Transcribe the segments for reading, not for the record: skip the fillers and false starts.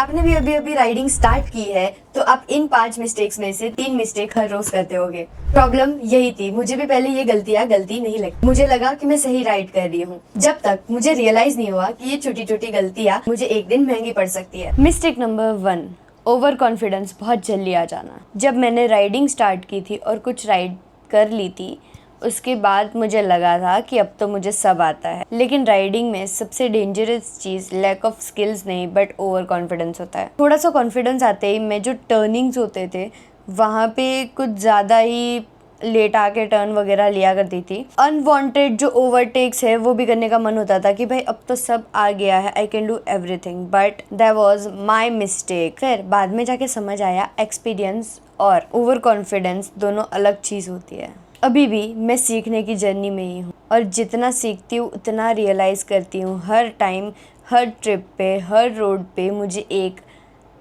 आपने भी अभी अभी राइडिंग स्टार्ट की है तो आप इन 5 मिस्टेक्स में से 3 मिस्टेक हर रोज करते होगे। प्रॉब्लम यही थी, मुझे भी पहले ये गलतियां गलती नहीं लगी। मुझे लगा कि मैं सही राइड कर रही हूँ, जब तक मुझे रियलाइज नहीं हुआ कि ये छोटी छोटी गलतियां मुझे एक दिन महंगी पड़ सकती है। मिस्टेक नंबर 1, ओवर कॉन्फिडेंस, बहुत जल्दी आ जाना। जब मैंने राइडिंग स्टार्ट की थी और कुछ राइड कर ली थी, उसके बाद मुझे लगा था कि अब तो मुझे सब आता है। लेकिन राइडिंग में सबसे डेंजरस चीज़ लैक ऑफ स्किल्स नहीं बट ओवर कॉन्फिडेंस होता है। थोड़ा सा कॉन्फिडेंस आते ही मैं जो टर्निंग्स होते थे वहाँ पे कुछ ज़्यादा ही लेट आके टर्न वगैरह लिया करती थी। अनवांटेड जो ओवरटेक्स है वो भी करने का मन होता था कि भाई अब तो सब आ गया है, I can do everything, but that was my mistake. फिर बाद में जाके समझ आया एक्सपीरियंस और ओवर कॉन्फिडेंस दोनों अलग चीज़ होती है। अभी भी मैं सीखने की जर्नी में ही हूँ और जितना सीखती हूँ उतना रियलाइज़ करती हूँ। हर टाइम, हर ट्रिप पे, हर रोड पे मुझे एक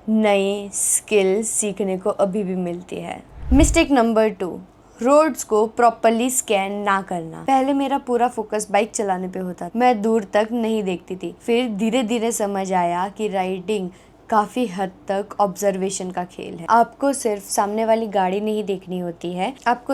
नई स्किल सीखने को अभी भी मिलती है। मिस्टेक नंबर 2, रोड्स को प्रॉपरली स्कैन ना करना। पहले मेरा पूरा फोकस बाइक चलाने पे होता, मैं दूर तक नहीं देखती थी। फिर धीरे धीरे समझ आया कि राइडिंग काफ़ी हद तक ऑब्जर्वेशन का खेल है। आपको सिर्फ सामने वाली गाड़ी नहीं देखनी होती है, आपको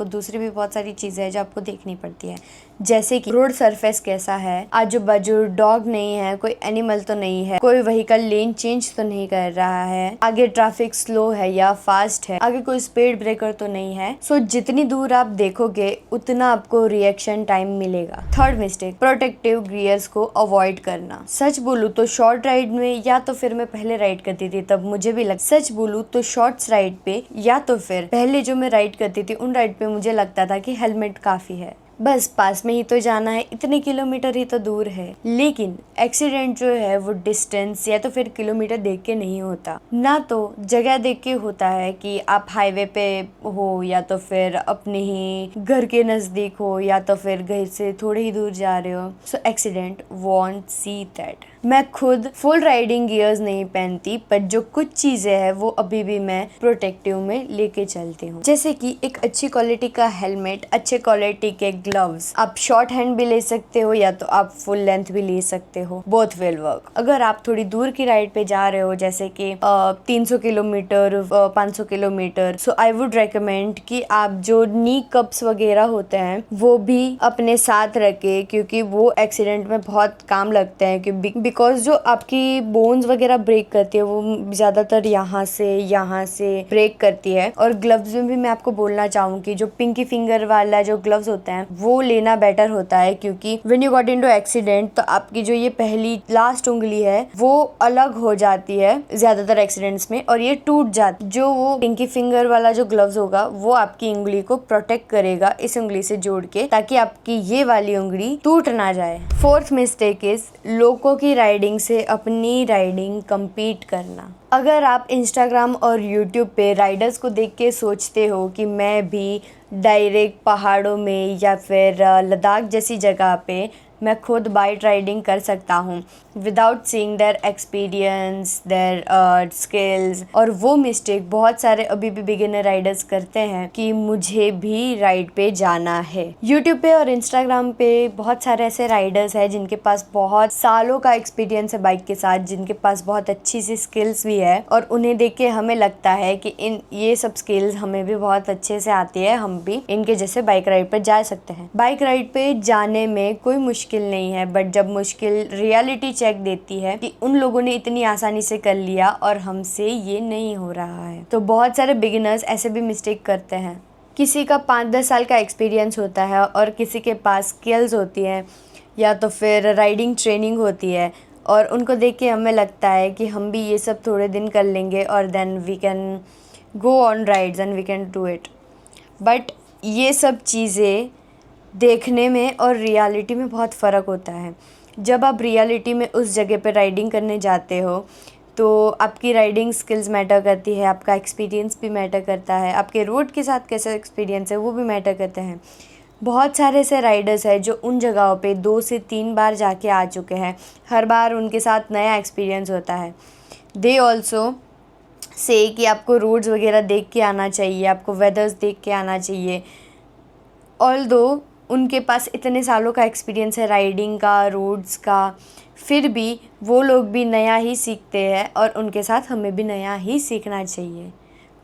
दूसरी भी बहुत सारी चीज़ें हैं जो आपको देखनी पड़ती है। जैसे कि रोड सरफेस कैसा है, आजू बाजू डॉग नहीं है, कोई एनिमल तो नहीं है, कोई व्हीकल लेन चेंज तो नहीं कर रहा है, आगे ट्रैफिक स्लो है या फास्ट है, आगे कोई स्पीड ब्रेकर तो नहीं है। सो जितनी दूर आप देखोगे उतना आपको रिएक्शन टाइम मिलेगा। थर्ड मिस्टेक, प्रोटेक्टिव गियर्स को अवॉइड करना। सच बोलूं तो शॉर्ट राइड में या तो फिर मैं पहले राइड करती थी तब मुझे भी सच बोलूं तो शॉर्ट्स राइड पे या तो फिर पहले जो मैं राइड करती थी उन राइड पे मुझे लगता था कि हेलमेट काफी है, बस पास में ही तो जाना है, इतने किलोमीटर ही तो दूर है। लेकिन एक्सीडेंट जो है वो डिस्टेंस या तो फिर किलोमीटर देख के नहीं होता, ना तो जगह देख के होता है कि आप हाईवे पे हो या तो फिर अपने ही घर के नज़दीक हो या तो फिर घर से थोड़े ही दूर जा रहे हो। सो एक्सीडेंट वॉन्ट सी दैट। मैं खुद फुल राइडिंग गियर्स नहीं पहनती, पर जो कुछ चीज़ें हैं वो अभी भी मैं प्रोटेक्टिव में लेके चलती हूँ। जैसे कि एक अच्छी क्वालिटी का हेलमेट, अच्छे क्वालिटी के ग्लव्स, आप शॉर्ट हैंड भी ले सकते हो या तो आप फुल लेंथ भी ले सकते हो, बोथ विल वर्क। अगर आप थोड़ी दूर की राइड पे जा रहे हो जैसे कि 300 kilometre, 500 kilometre, so I would recommend कि आप जो नी कप्स वगैरह होते हैं वो भी अपने साथ रखे, क्योंकि वो एक्सीडेंट में बहुत काम लगते हैं। बिकॉज जो आपकी बोन्स वगैरह ब्रेक करती है वो ज़्यादातर यहाँ से ब्रेक करती है। और ग्लव्स में भी मैं आपको बोलना चाहूँगी जो पिंकी फिंगर वाला जो ग्लव्स होता है वो लेना बेटर होता है, क्योंकि when you got into accident तो आपकी जो ये पहली लास्ट उंगली है वो अलग हो जाती है ज़्यादातर एक्सीडेंट्स में और ये टूट जाती। जो वो पिंकी फिंगर वाला जो ग्लव्स होगा वो आपकी उंगली को प्रोटेक्ट करेगा इस उंगली से जोड़ के, ताकि आपकी ये वाली उंगली टूट ना जाए। फोर्थ मिस्टेक इज लोगों की राइडिंग से अपनी राइडिंग compete करना। अगर आप इंस्टाग्राम और यूट्यूब पे राइडर्स को देख के सोचते हो कि मैं भी डायरेक्ट पहाड़ों में या फिर लद्दाख जैसी जगह पे मैं खुद बाइक राइडिंग कर सकता हूँ without seeing their experience, their skills, और वो मिस्टेक बहुत सारे अभी भी बिगिनर राइडर्स करते हैं कि मुझे भी राइड पे जाना है। यूट्यूब पे और इंस्टाग्राम पे बहुत सारे ऐसे राइडर्स हैं जिनके पास बहुत सालों का एक्सपीरियंस है बाइक के साथ, जिनके पास बहुत अच्छी सी स्किल्स भी है और उन्हें देख के हमें लगता है कि ये सब स्किल्स हमें भी बहुत अच्छे से आती है, हम भी इनके जैसे बाइक राइड पे जा सकते हैं। बाइक राइड पे जाने में कोई मुश्किल नहीं है, बट जब मुश्किल रियलिटी चेक देती है कि उन लोगों ने इतनी आसानी से कर लिया और हमसे ये नहीं हो रहा है, तो बहुत सारे बिगिनर्स ऐसे भी मिस्टेक करते हैं। किसी का 5-10 साल का एक्सपीरियंस होता है और किसी के पास स्किल्स होती हैं या तो फिर राइडिंग ट्रेनिंग होती है और उनको देख के हमें लगता है कि हम भी ये सब थोड़े दिन कर लेंगे और then we can go on rides and we can do it. But ये सब चीज़ें देखने में और रियलिटी में बहुत फ़र्क होता है। जब आप रियलिटी में उस जगह पे राइडिंग करने जाते हो तो आपकी राइडिंग स्किल्स मैटर करती है, आपका एक्सपीरियंस भी मैटर करता है, आपके रोड के साथ कैसा एक्सपीरियंस है वो भी मैटर करते हैं। बहुत सारे ऐसे राइडर्स हैं जो उन जगहों पे 2 से 3 बार जाके आ चुके हैं, हर बार उनके साथ नया एक्सपीरियंस होता है। दे ऑल्सो से कि आपको रोड्स वगैरह देख के आना चाहिए, आपको वेदर्स देख के आना चाहिए। ऑल्दो उनके पास इतने सालों का एक्सपीरियंस है राइडिंग का, रोड्स का, फिर भी वो लोग भी नया ही सीखते हैं और उनके साथ हमें भी नया ही सीखना चाहिए।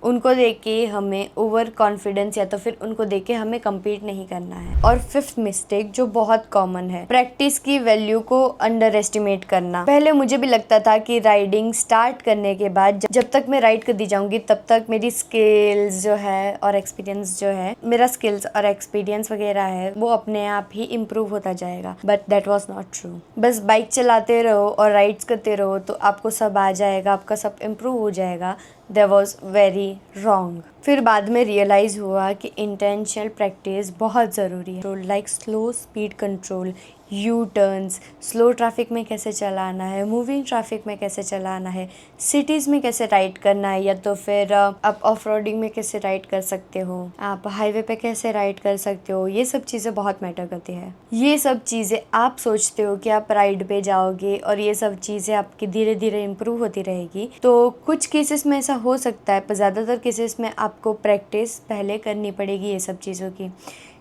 उनको देख के हमें ओवर कॉन्फिडेंस या तो फिर उनको देख के हमें कम्पीट नहीं करना है। और फिफ्थ मिस्टेक जो बहुत कॉमन है, प्रैक्टिस की वैल्यू को अंडर एस्टिमेट करना। पहले मुझे भी लगता था कि राइडिंग स्टार्ट करने के बाद जब तक मैं राइड करती जाऊंगी तब तक मेरी स्किल्स जो है और एक्सपीरियंस जो है, मेरा स्किल्स और एक्सपीरियंस वगैरह है वो अपने आप ही इम्प्रूव होता जाएगा। But that was not true. बस बाइक चलाते रहो और राइड्स करते रहो तो आपको सब आ जाएगा, आपका सब इम्प्रूव हो जाएगा। That was very wrong। फिर बाद में रियलाइज़ हुआ कि इंटेंशनल प्रैक्टिस बहुत ज़रूरी है। तो like slow speed control, you turns, slow traffic में कैसे चलाना है, मूविंग ट्रैफिक में कैसे चलाना है, सिटीज़ में कैसे राइड करना है, या तो फिर आप ऑफ रोडिंग में कैसे राइड कर सकते हो, आप हाईवे पे कैसे राइड कर सकते हो, ये सब चीज़ें बहुत मैटर करती है। ये सब चीज़ें आप सोचते हो कि आप राइड पे जाओगे और ये सब चीज़ें आपकी धीरे धीरे इम्प्रूव होती रहेगी, तो कुछ केसेस में ऐसा हो सकता है, पर ज़्यादातर केसेस में आपको प्रैक्टिस पहले करनी पड़ेगी ये सब चीज़ों की,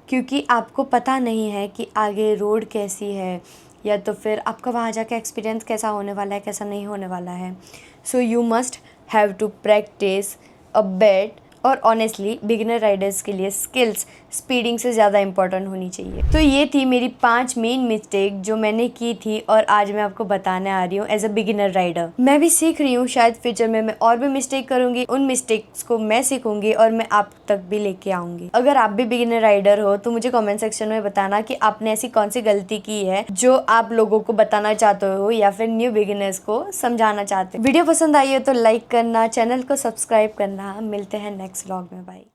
क्योंकि आपको पता नहीं है कि आगे रोड कैसी है या तो फिर आपका वहाँ जाके एक्सपीरियंस कैसा होने वाला है, कैसा नहीं होने वाला है। So you must have to practise a bit. और ऑनेस्टली बिगिनर राइडर्स के लिए स्किल्स स्पीडिंग से ज़्यादा इंपॉर्टेंट होनी चाहिए। तो ये थी मेरी 5 मेन मिस्टेक जो मैंने की थी और आज मैं आपको बताने आ रही हूँ एज अ बिगिनर राइडर। मैं भी सीख रही हूँ, शायद फ्यूचर में मैं और भी मिस्टेक करूँगी, उन मिस्टेक्स को मैं सीखूंगी और मैं आप तक भी लेके आऊँगी। अगर आप भी बिगिनर राइडर हो तो मुझे कॉमेंट सेक्शन में बताना कि आपने ऐसी कौन सी गलती की है जो आप लोगों को बताना चाहते हो या फिर न्यू बिगिनर्स को समझाना चाहते हो। वीडियो पसंद आई हो तो लाइक करना, चैनल को सब्सक्राइब करना। मिलते हैं नेक्स्ट व्लॉग में, बाय।